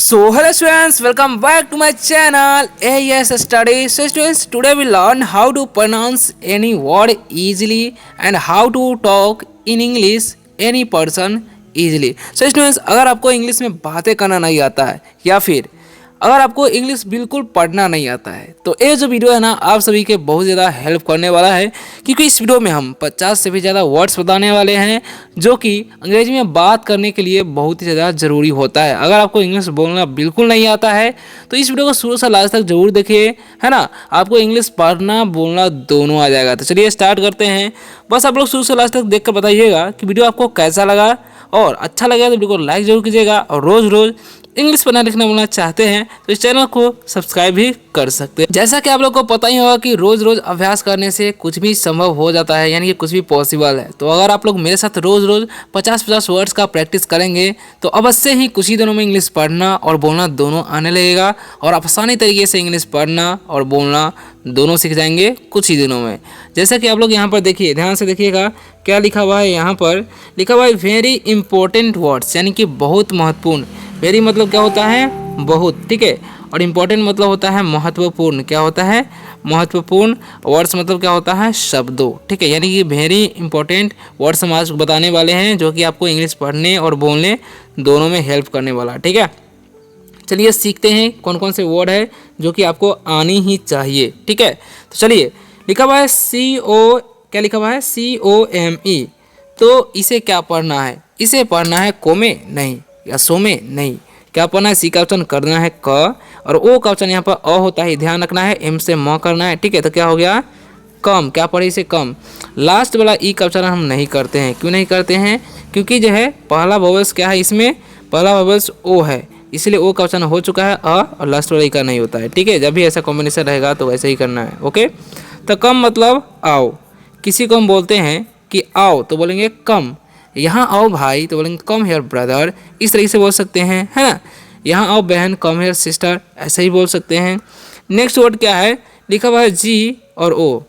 So hello students, welcome back to my channel AES Study. So students, today we learn how to pronounce any word easily and how to talk in English any person easily. So students, अगर आपको English में बातें करना नहीं आता है या फिर अगर आपको इंग्लिश बिल्कुल पढ़ना नहीं आता है तो ये जो वीडियो है ना आप सभी के बहुत ज़्यादा हेल्प करने वाला है, क्योंकि इस वीडियो में हम 50 से भी ज़्यादा वर्ड्स बताने वाले हैं जो कि अंग्रेजी में बात करने के लिए बहुत ही ज़्यादा ज़रूरी होता है। अगर आपको इंग्लिश बोलना बिल्कुल नहीं आता है तो इस वीडियो को शुरू से लास्ट तक जरूर देखिए, है ना। आपको इंग्लिश पढ़ना बोलना दोनों आ जाएगा। तो चलिए स्टार्ट करते हैं। बस आप लोग शुरू से लास्ट तक देख कर बताइएगा कि वीडियो आपको कैसा लगा, और अच्छा लगा तो वीडियो को लाइक जरूर कीजिएगा। और रोज़ रोज़ इंग्लिश पढ़ना लिखना बोलना चाहते हैं तो इस चैनल को सब्सक्राइब भी कर सकते हैं। जैसा कि आप लोग को पता ही होगा कि रोज रोज अभ्यास करने से कुछ भी संभव हो जाता है, यानी कि कुछ भी पॉसिबल है। तो अगर आप लोग मेरे साथ रोज रोज 50-50 वर्ड्स का प्रैक्टिस करेंगे तो अवश्य ही कुछ ही दिनों में इंग्लिश पढ़ना और बोलना दोनों आने लगेगा, और आप आसानी तरीके से इंग्लिश पढ़ना और बोलना दोनों सीख जाएंगे कुछ ही दिनों में। जैसा कि आप लोग यहाँ पर देखिए, ध्यान से देखिएगा क्या लिखा हुआ है। यहाँ पर लिखा हुआ है वेरी इंपॉर्टेंट वर्ड्स, यानी कि बहुत महत्वपूर्ण। वेरी मतलब क्या होता है, बहुत, ठीक है। और इम्पोर्टेंट मतलब होता है महत्वपूर्ण। क्या होता है, महत्वपूर्ण। वर्ड्स मतलब क्या होता है, शब्दों, ठीक है। यानी कि वेरी इंपॉर्टेंट वर्ड्स हम आज बताने वाले हैं जो कि आपको इंग्लिश पढ़ने और बोलने दोनों में हेल्प करने वाला, ठीक है। चलिए सीखते हैं कौन कौन से वर्ड है जो कि आपको आनी ही चाहिए, ठीक है। तो चलिए, लिखा हुआ है क्या लिखा हुआ है, COME। तो इसे क्या पढ़ना है, इसे पढ़ना है कोमे नहीं या सोमे नहीं। क्या पढ़ना है, सी का उच्चारण करना है क, और ओ का उच्चारण यहाँ पर अ होता है, ध्यान रखना है। एम से म करना है, ठीक है। तो क्या हो गया, कम। क्या पढ़े, इसे कम। लास्ट वाला ई का उच्चारण हम नहीं करते हैं। क्यों नहीं करते हैं, क्योंकि जो है पहला वोवेल्स क्या है, इसमें पहला वोवेल्स ओ है, इसलिए ओ का उच्चारण हो चुका है अ, और लास्ट वाला ई का नहीं होता है, ठीक है। जब भी ऐसा कॉम्बिनेशन रहेगा तो वैसे ही करना है, ओके। तो कम मतलब आओ। किसी को हम बोलते हैं कि आओ तो बोलेंगे कम। यहाँ आओ भाई तो बोलेंगे कम हेयर ब्रदर, इस तरीके से बोल सकते हैं, है ना। यहाँ आओ बहन, कम हेयर सिस्टर, ऐसे ही बोल सकते हैं। नेक्स्ट वर्ड क्या है, लिखा हुआ है जी और ओ,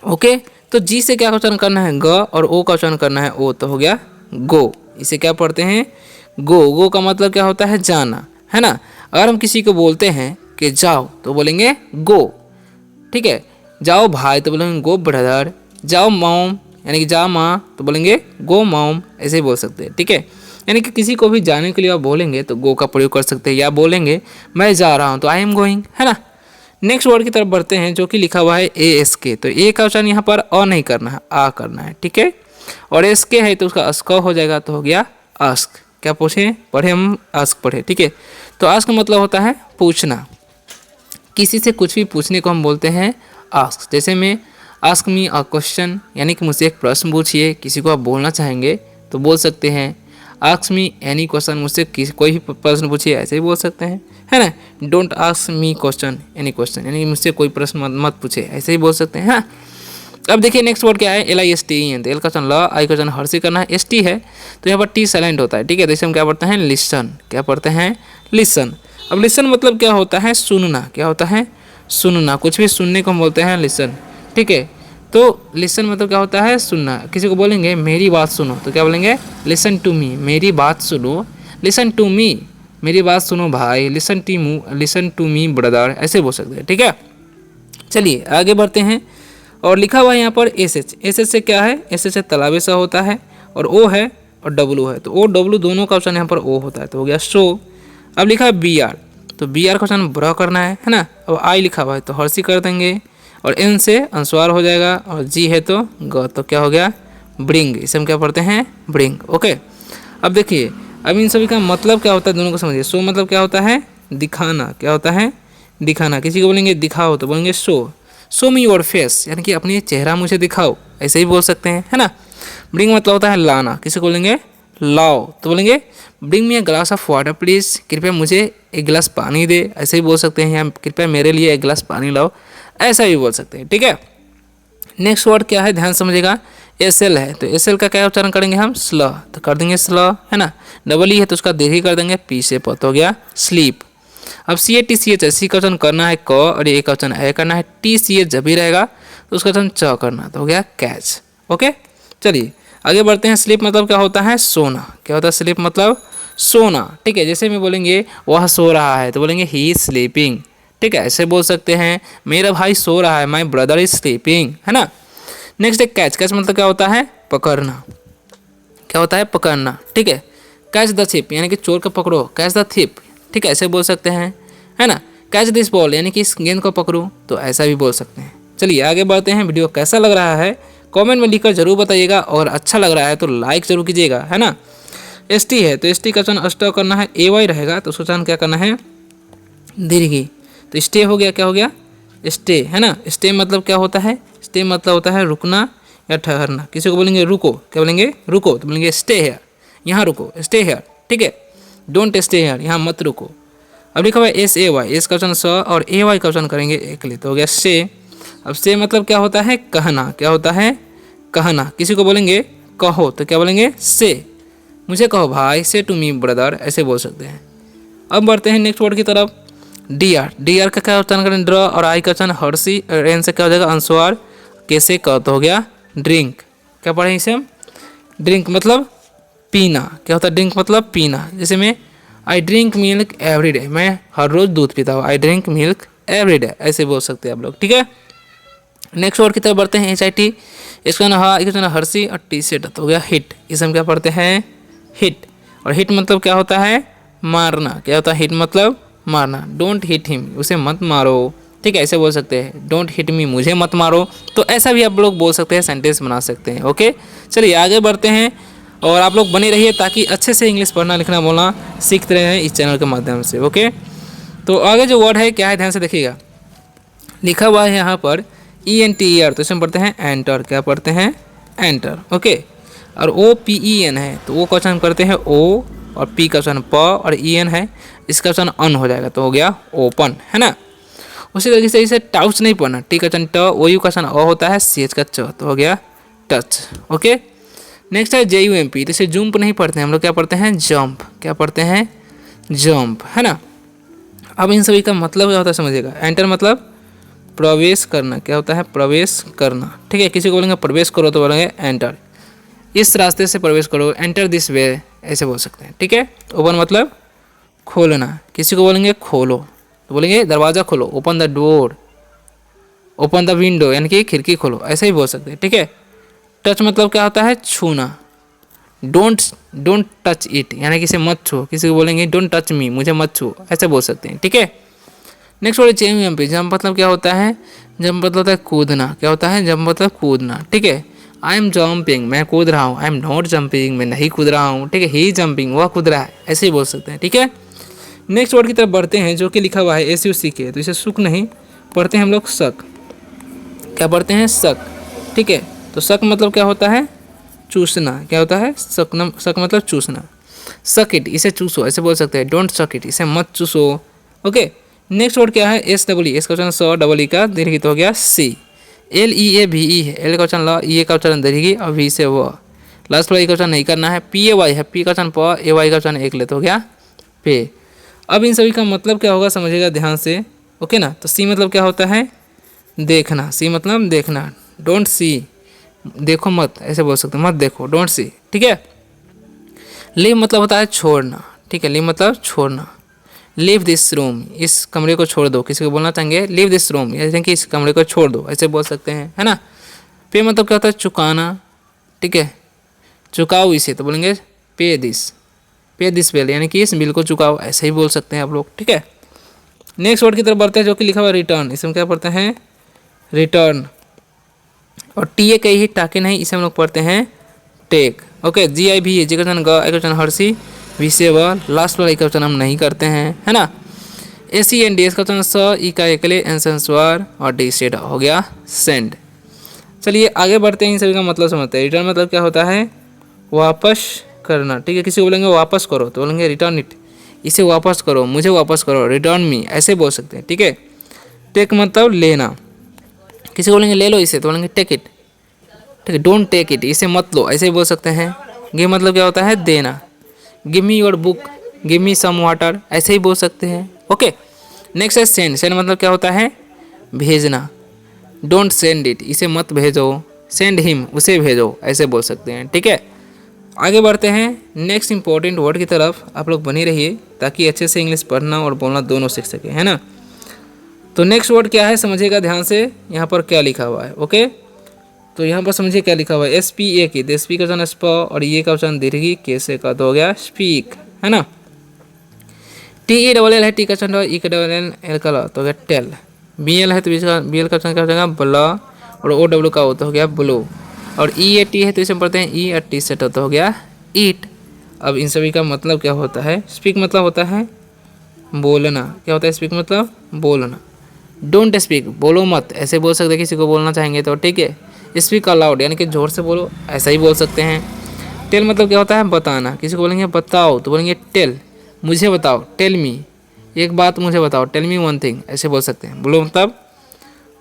ओके। तो जी से क्या उच्चारण करना है, ग, और ओ का उच्चारण करना है ओ, तो हो गया गो। इसे क्या पढ़ते हैं, गो। गो का मतलब क्या होता है, जाना, है ना। अगर हम किसी को बोलते हैं कि जाओ तो बोलेंगे गो, ठीक है। जाओ भाई तो बोलेंगे गो ब्रदर। जाओ मॉम यानी कि जा माँ तो बोलेंगे गो मॉम, ऐसे ही बोल सकते हैं, ठीक है। यानी कि किसी को भी जाने के लिए आप बोलेंगे तो गो का प्रयोग कर सकते हैं, या बोलेंगे मैं जा रहा हूँ तो आई एम गोइंग, है ना। नेक्स्ट वर्ड की तरफ बढ़ते हैं जो कि लिखा हुआ है ASK। तो ए का उच्चारण यहाँ पर अ नहीं करना है, आ करना है, ठीक है। और SK है तो उसका अस्क हो जाएगा, तो हो गया आस्क। क्या पूछे, पढ़े हम आस्क पढ़े, ठीक है। तो आस्क मतलब होता है पूछना। किसी से कुछ भी पूछने को हम बोलते हैं आस्क। जैसे मैं आस्क मी अ क्वेश्चन, यानी कि मुझसे एक प्रश्न पूछिए। किसी को आप बोलना चाहेंगे तो बोल सकते हैं आस्क मी एनी क्वेश्चन, मुझसे कोई भी प्रश्न पूछिए, ऐसे ही बोल सकते हैं, है ना। Don't ask me question any question, यानी कि मुझसे कोई प्रश्न मत पूछे, ऐसे ही बोल सकते हैं, हाँ। अब देखिए नेक्स्ट वर्ड क्या है, LISTEN। तो एल का वचन ल, आई का वचन हर से करना है, ST है तो यहाँ पर टी साइलेंट होता है, ठीक है। तो इसे हम क्या पढ़ते हैं, लिसन। क्या पढ़ते हैं, लिसन। अब लिसन मतलब क्या होता है, सुनना। क्या होता है, सुनना। कुछ भी सुनने को हम बोलते हैं लिसन, ठीक है। तो लिसन मतलब क्या होता है, सुनना। किसी को बोलेंगे मेरी बात सुनो तो क्या बोलेंगे, लिसन टू मी, मेरी बात सुनो। लिसन टू मी, मेरी बात सुनो भाई। लिसन टू मी ब्रदर, ऐसे बोल सकते हैं, ठीक है। चलिए आगे बढ़ते हैं। और लिखा हुआ है यहाँ पर SH। SH से क्या है, SH से तालाबे सा होता है, और O है और W है, तो O W दोनों का ऑप्शन यहाँ पर O होता है, तो हो गया शो। अब लिखा है BR। तो BR का ऑप्शन ब्र करना है ना। अब I लिखा हुआ है तो हर्षी कर देंगे, और N से अनुस्वार हो जाएगा, और G है तो ग, तो क्या हो गया ब्रिंग। इसे हम क्या पढ़ते हैं, ब्रिंग, ओके। अब देखिए, अब इन सभी का मतलब क्या होता है दोनों को समझिए। शो मतलब क्या होता है, दिखाना। क्या होता है, दिखाना। किसी को बोलेंगे दिखाओ तो बोलेंगे शो मी योर फेस, यानी कि अपनी चेहरा मुझे दिखाओ, ऐसे ही बोल सकते हैं, है ना। ब्रिंग मतलब होता है लाना। किसी को बोलेंगे लाओ तो बोलेंगे bring me a glass of water please, कृपया मुझे एक गिलास पानी दे, ऐसे ही बोल सकते हैं। या कृपया मेरे लिए एक गिलास पानी लाओ, ऐसा भी बोल सकते हैं, ठीक है। नेक्स्ट वर्ड क्या है, ध्यान समझिएगा। SL है तो SL का क्या उच्चारण करेंगे हम, स्ल, तो कर देंगे स्ल, है ना। डबल ई है तो उसका दीर्घ कर देंगे, पी से प, तो हो गया स्लीप। अब CATCH, सी का वचन करना है क, और ए का वचन ए करना है। TCH जब भी रहेगा तो उसका वचन च करना, तो हो गया कैच, ओके। चलिए आगे बढ़ते हैं। स्लीप मतलब क्या होता है, सोना। क्या होता है स्लीप मतलब सोना, ठीक है। जैसे में बोलेंगे वह सो रहा है तो बोलेंगे ही इज स्लीपिंग, ठीक है, ऐसे बोल सकते हैं। मेरा भाई सो रहा है, माई ब्रदर इज स्लीपिंग, है ना। नेक्स्ट है कैच। कैच मतलब क्या होता है? पकड़ना। क्या होता है? पकड़ना, ठीक है। कैच द थिप यानी कि चोर को पकड़ो, कैच द थिप, ठीक है, ऐसे बोल सकते हैं, है ना। कैच दिस बॉल यानी कि इस गेंद को पकड़ो, तो ऐसा भी बोल सकते हैं। चलिए आगे बढ़ते हैं। वीडियो कैसा लग रहा है कमेंट में लिखकर जरूर बताइएगा, और अच्छा लग रहा है तो लाइक जरूर कीजिएगा, है ना। एस टी है तो एस टी का चयन अष्ट करना है, ए वाई रहेगा तो उसका चयन क्या करना है? दीर्घी। तो स्टे हो गया, क्या हो गया? स्टे, है ना। स्टे मतलब क्या होता है? स्टे मतलब होता है रुकना या ठहरना। किसी को बोलेंगे रुको, क्या बोलेंगे? रुको, तो बोलेंगे स्टे हेयर, यहाँ रुको, स्टे हेयर, ठीक है। डोंट स्टे हेयर, यहाँ मत रुको। अब लिखा हुआ है एस ए वाई, एस का वचन स और ए वाई का वचन करेंगे एक लिए, तो हो गया से। अब से मतलब क्या होता है? कहना। क्या होता है? कहना। किसी को बोलेंगे कहो, तो क्या बोलेंगे? से। मुझे कहो भाई, से टू मी ब्रदर, ऐसे बोल सकते हैं। अब बढ़ते हैं नेक्स्ट वर्ड की तरफ। D R. डी आर का क्या वचन करें? ड्र, और आई का वचन हर्षी, एन से क्या हो जाएगा? अंशवार, कैसे का तो हो गया ड्रिंक। क्या पढ़े इसे हम? ड्रिंक मतलब पीना। क्या होता है? ड्रिंक मतलब पीना। जैसे में I drink milk every day, मैं हर रोज दूध पीता हूँ, I drink milk every day, ऐसे बोल सकते हैं आप लोग, ठीक है। नेक्स्ट वर्ड की तरफ बढ़ते हैं। एच आई टी, इसका ना हा, इसका ना हर्षी, और टी से हो गया हिट। इसे हम क्या पढ़ते हैं? हिट। और हिट मतलब क्या होता है? मारना। क्या होता है? हिट मतलब मारना। डोंट हिट हिम, उसे मत मारो, ठीक है, ऐसे बोल सकते हैं। डोंट हिट मी, मुझे मत मारो, तो ऐसा भी आप लोग बोल सकते हैं, सेंटेंस बना सकते हैं। ओके, चलिए आगे बढ़ते हैं, और आप लोग बने रहिए ताकि अच्छे से इंग्लिश पढ़ना लिखना बोलना सीखते रहें इस चैनल के माध्यम से। ओके, तो आगे जो वर्ड है क्या है, ध्यान से देखिएगा। लिखा हुआ है यहाँ पर E N T E R, तो इसमें पढ़ते हैं एंटर। क्या पढ़ते हैं? Enter, okay. और ओ पी ई एन है तो ओ का वचन करते हैं ओ, और पी का वचन प, और ई एन है इसका वचन अन हो जाएगा, तो हो गया ओपन, है ना। उसी तरीके से इसे टाउच नहीं पढ़ना। टी का वचन ट, ओ यू का वचन अ होता है, सी एच का च, तो हो गया टच। ओके, नेक्स्ट है जे यू एम पी, तो इसे जंप नहीं पढ़ते हैं हम लोग, क्या पढ़ते हैं? जंप। क्या पढ़ते हैं? जंप, है ना। अब इन सभी का मतलब क्या होता है समझिएगा। एंटर मतलब प्रवेश करना। क्या होता है? प्रवेश करना, ठीक है। किसी को बोलेंगे प्रवेश करो तो बोलेंगे एंटर, इस रास्ते से प्रवेश करो, एंटर दिस वे, ऐसे बोल सकते हैं, ठीक है। ओपन मतलब खोलना। किसी को बोलेंगे खोलो तो बोलेंगे दरवाज़ा खोलो, open the door, open the window यानी कि खिड़की खोलो, ऐसे ही बोल सकते हैं, ठीक है। टच मतलब क्या होता है? छूना। डोंट टच इट यानी कि इसे मत छू। किसी को बोलेंगे डोंट टच मी, मुझे मत छू, ऐसे बोल सकते हैं, ठीक है। नेक्स्ट वर्ड जंप पे। जंप मतलब क्या होता है? जंप मतलब होता है कूदना। क्या होता है? जंप मतलब कूदना, ठीक है। आई एम जंपिंग, मैं कूद रहा हूँ। आई एम नॉट जंपिंग, मैं नहीं कूद रहा हूँ, ठीक है। ही जंपिंग, वह कूद रहा है, ऐसे ही बोल सकते हैं, ठीक है। नेक्स्ट वर्ड की तरफ बढ़ते हैं जो कि लिखा हुआ है एस यू सी के, तो इसे सुख नहीं पढ़ते हैं हम लोग, शक। क्या पढ़ते हैं? शक, ठीक है। तो शक मतलब क्या होता है? चूसना। क्या होता है? शक मतलब चूसना। सक इट, इसे चूसो, ऐसे बोल सकते हैं। डोंट सक इट, इसे मत चूसो। ओके, नेक्स्ट वर्ड क्या है? एस डबल ई, इसका वचन स, डबल ई का दीर्घ तो हो गया सी। एल ई ए भी ई है, एल का वचन ल, ई ए का वचन दीर्घ, और वी से व, लास्ट वाई का वचन नहीं करना है। पी ए वाई है, पी का वचन प, ए वाई का वचन एक ले तो हो गया पे। अब इन सभी का मतलब क्या होगा समझिएगा ध्यान से, ओके ना। तो सी मतलब क्या होता है? देखना। सी मतलब देखना। डोंट सी, देखो मत, ऐसे बोल सकते हैं, मत देखो, डोंट सी, ठीक है। लीव मतलब होता है छोड़ना, ठीक है। लीव मतलब छोड़ना। लीव दिस रूम, इस कमरे को छोड़ दो। किसी को बोलना चाहेंगे लीव दिस रूम, यानी कि इस कमरे को छोड़ दो, ऐसे बोल सकते हैं, है ना। पे मतलब क्या होता है? चुकाना, ठीक है। चुकाओ इसे, तो बोलेंगे पे दिस बिल, यानी कि इस बिल को चुकाओ, ऐसे ही बोल सकते हैं आप लोग, ठीक है। नेक्स्ट वर्ड की तरफ बढ़ते हैं जो कि लिखा हुआ रिटर्न, इसमें क्या पढ़ते हैं? रिटर्न। और टी ए कहीं ही टाके नहीं, इसे हम लोग पढ़ते हैं टेक। ओके, जी आई भी जी का वचन ग, एक वचन हर्षी, वी से व, लास्ट वाला का वचन हम नहीं करते हैं, है ना। ए सी एन डी, एस का वचन स, ई का एकले, एन संस्वार, और डी से हो गया सेंड। चलिए आगे बढ़ते हैं, इन सभी का मतलब समझते हैं। रिटर्न मतलब क्या होता है? वापस करना, ठीक है। किसी को बोलेंगे वापस करो तो बोलेंगे रिटर्न इट, इसे वापस करो, मुझे वापस करो, रिटर्न मी, ऐसे बोल सकते हैं, ठीक है। टेक मतलब लेना। किसी को बोलेंगे ले लो इसे तो बोलेंगे टेक इट, ठीक है। डोंट टेक इट, इसे मत लो, ऐसे ही बोल सकते हैं। गिव मतलब क्या होता है? देना। Give me your book, give me some water, ऐसे ही बोल सकते हैं, ओके। नेक्स्ट है सेंड। सेंड मतलब क्या होता है? भेजना। डोंट सेंड इट, इसे मत भेजो। सेंड हिम, उसे भेजो, ऐसे बोल सकते हैं, ठीक है। आगे बढ़ते हैं नेक्स्ट इंपॉर्टेंट वर्ड की तरफ। आप लोग बने रहिए ताकि अच्छे से इंग्लिश पढ़ना और बोलना दोनों सीख सके, है ना। तो नेक्स्ट वर्ड क्या है समझिएगा ध्यान से, यहाँ पर क्या लिखा हुआ है। ओके, तो यहाँ पर समझिए क्या लिखा हुआ है। SPA की, तो स्पी का वचन स्प और ये का वचन दीर्घी, कैसे का तो हो गया स्पीक, है ना। TELL है, टी का वचन ई का एल का ला तो हो गया टेल। BL है तो BL का वचन क्या हो जाएगा ब्ला, और OW का हो तो हो गया ब्लो, और EAT है तो इसे हम पढ़ते हैं ई और टी सेट तो हो गया ईट। अब इन सभी का मतलब क्या होता है। स्पीक मतलब होता है बोलना। क्या होता है स्पीक मतलब बोलना। डोंट स्पीक, बोलो मत, ऐसे बोल सकते हैं किसी को बोलना चाहेंगे तो, ठीक है। स्पीक अलाउड यानी कि जोर से बोलो, ऐसा ही बोल सकते हैं। टेल मतलब क्या होता है बताना, किसी को बोलेंगे बताओ तो बोलेंगे टेल, मुझे बताओ टेल मी, एक बात मुझे बताओ टेल मी वन थिंग, ऐसे बोल सकते हैं। ब्लो मतलब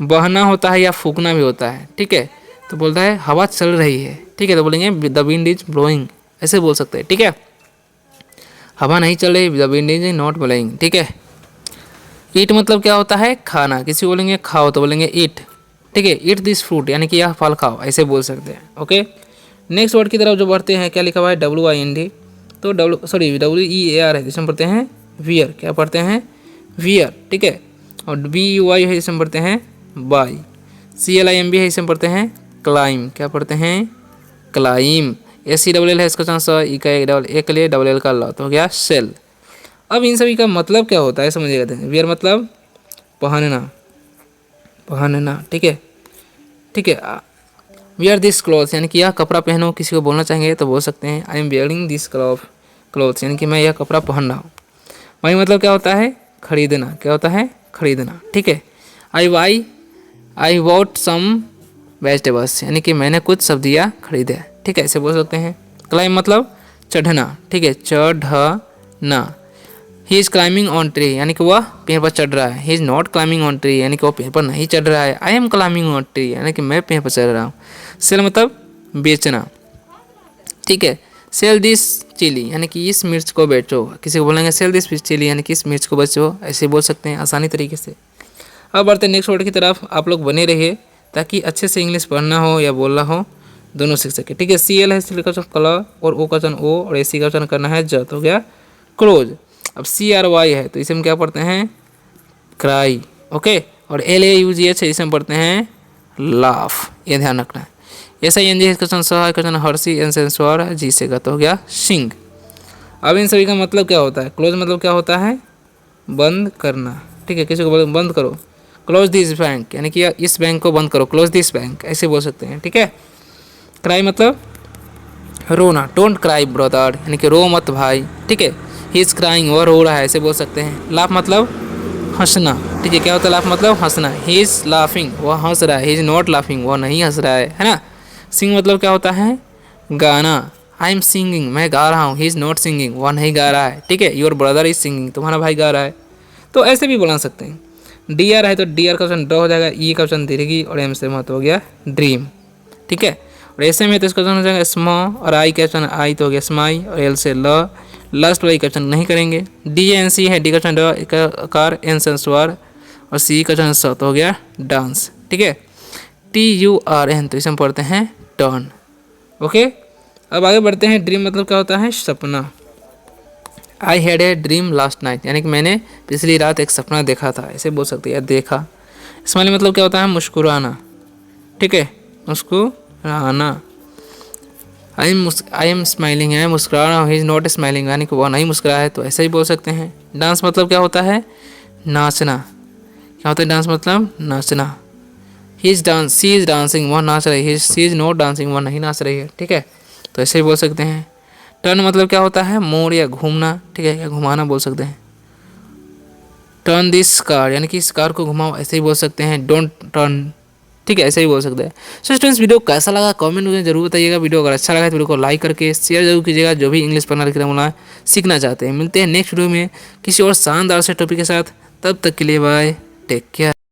बहना होता है या फूकना भी होता है, ठीक है। तो बोलता है हवा चल रही है, ठीक है, तो बोलेंगे द विंड इज ब्लोइंग, ऐसे बोल सकते हैं, ठीक है। हवा नहीं चल रही, the wind is not blowing, ठीक है। ईट मतलब क्या होता है खाना, किसी को बोलेंगे खाओ तो बोलेंगे ईट, ठीक है। ईट दिस फ्रूट यानी कि यह फल खाओ, ऐसे बोल सकते हैं। ओके, नेक्स्ट वर्ड की तरफ जो बढ़ते हैं, क्या लिखा हुआ है WIND, तो WEAR है जिसमें पढ़ते हैं वियर, क्या पढ़ते हैं वियर, ठीक है। और BUI है जिसमें पढ़ते हैं बाई। CLIMB है जिसमें पढ़ते हैं क्लाइम, क्या पढ़ते हैं क्लाइम। SELL है इसका चांस ई का एक लिए LL का ला तो हो गया सेल। अब इन सभी का मतलब क्या होता है समझिएगा। वियर मतलब पहनना, पहनना, ठीक है, ठीक है। वियर दिस क्लॉथ यानी कि यह कपड़ा पहनो, किसी को बोलना चाहेंगे तो बोल सकते हैं I am wearing this cloth यानी कि मैं यह कपड़ा पहन रहा हूँ। वही मतलब क्या होता है खरीदना, क्या होता है खरीदना, ठीक है। आई वॉट सम वेजिटेबल्स यानी कि मैंने कुछ सब्जियाँ खरीदे, ठीक है, ऐसे बोल सकते हैं। क्लाइम मतलब चढ़ना, ठीक है, चढ़ना। He is climbing on tree यानी कि वह पेड़ पर चढ़ रहा है। He is not climbing on tree यानी कि वह पेड़ पर नहीं चढ़ रहा है। I am climbing on tree यानी कि मैं पेड़ पर चढ़ रहा हूँ। सेल मतलब बेचना, ठीक है। सेल दिस चिली यानी कि इस मिर्च को बेचो, किसी को बोलेंगे सेल दिस चिली यानी कि इस मिर्च को बेचो, ऐसे बोल सकते हैं आसानी तरीके से। अब बढ़ते हैं नेक्स्ट वर्ड की तरफ। आप लोग बने रहिए ताकि अच्छे से इंग्लिश पढ़ना हो या बोलना हो दोनों सीख सके, ठीक है। CL है सिल का वचन कला, और O का वचन ओ, और AC का वचन करना है ज तो हो गया क्लोज। अब CRY है तो इसे हम क्या पढ़ते हैं क्राई, ओके। और LAUGH है इसे हम पढ़ते हैं लाफ, ये ध्यान रखना है। SING है इसका वचन क्वेश्चन हर्षी, एन सेंसर जी से का तो हो गया सिंग। अब इन सभी का मतलब क्या होता है। क्लोज मतलब क्या होता है बंद करना, ठीक है, किसी को बोलो बंद करो, क्लोज दिस बैंक यानी कि इस बैंक को बंद करो, क्लोज दिस बैंक, ऐसे बोल सकते हैं, ठीक है। क्राई मतलब रोना, डोंट क्राई ब्रदर यानी कि रो मत भाई, ठीक है। ही इज़ क्राइंग, वह रो रहा है, ऐसे बोल सकते हैं। लाफ मतलब हंसना, ठीक है, क्या होता है लाफ मतलब हंसना। ही इज़ लाफिंग, वह हंस रहा है। ही इज़ नॉट लाफिंग, वह नहीं हंस रहा है ना। सिंग मतलब क्या होता है गाना। आई एम सिंगिंग, मैं गा रहा हूँ। ही इज़ नॉट सिंगिंग, वह नहीं गा रहा है, ठीक है। योर ब्रदर इज सिंगिंग, तुम्हारा भाई गा रहा है, तो ऐसे भी बोला सकते हैं। DR है तो DR का ऑप्शन ड्रॉ हो जाएगा, ई का ऑप्शन दीर्घी, और M से मत हो गया ड्रीम, ठीक है। और ऐसे में तो इसका ऑप्शन हो जाएगा स्मॉ, और आई का ऑप्शन आई तो हो गया स्माई, और L से ल, लास्ट वाला का ऑप्शन नहीं करेंगे। DNC है, डी का ऑप्शन कार, एन से स्वर, और C का ऑप्शन स तो हो गया डांस, ठीक है। TURN तो इसे हम पढ़ते हैं टर्न, ओके। अब आगे बढ़ते हैं। ड्रीम मतलब क्या होता है सपना। I had a dream last night यानी कि मैंने पिछली रात एक सपना देखा था, ऐसे बोल सकते हैं देखा। स्माइल मतलब क्या होता है मुस्कुराना, ठीक है, मुस्कुराना। आई एम स्माइलिंग है, मुस्कुरा रहा हूँ। ही इज़ नॉट स्माइलिंग यानी कि वह नहीं मुस्कुरा है, तो ऐसे ही बोल सकते हैं। डांस मतलब क्या होता है नाचना, क्या होता है डांस मतलब नाचना। He is dance, she is dancing, वह नाच रही है। सी इज़ नॉट डांसिंग, वह नहीं नाच रही है, ठीक है, तो ऐसे ही बोल सकते हैं। टर्न मतलब क्या होता है मोड़ या घूमना, ठीक है, या घुमाना बोल सकते हैं। टर्न दिस कार यानी कि इस कार को घुमाओ, ऐसे ही बोल सकते हैं। डोंट टर्न, ठीक है, ऐसे ही बोल सकते हैं। सो स्टूडेंट्स वीडियो कैसा लगा कमेंट में जरूर बताइएगा। वीडियो अगर अच्छा लगा तो वीडियो को लाइक करके शेयर जरूर कीजिएगा, जो भी इंग्लिश पढ़ना लिखना बोलना सीखना चाहते हैं। मिलते हैं नेक्स्ट वीडियो में किसी और शानदार से टॉपिक के साथ, तब तक के लिए बाय, टेक केयर।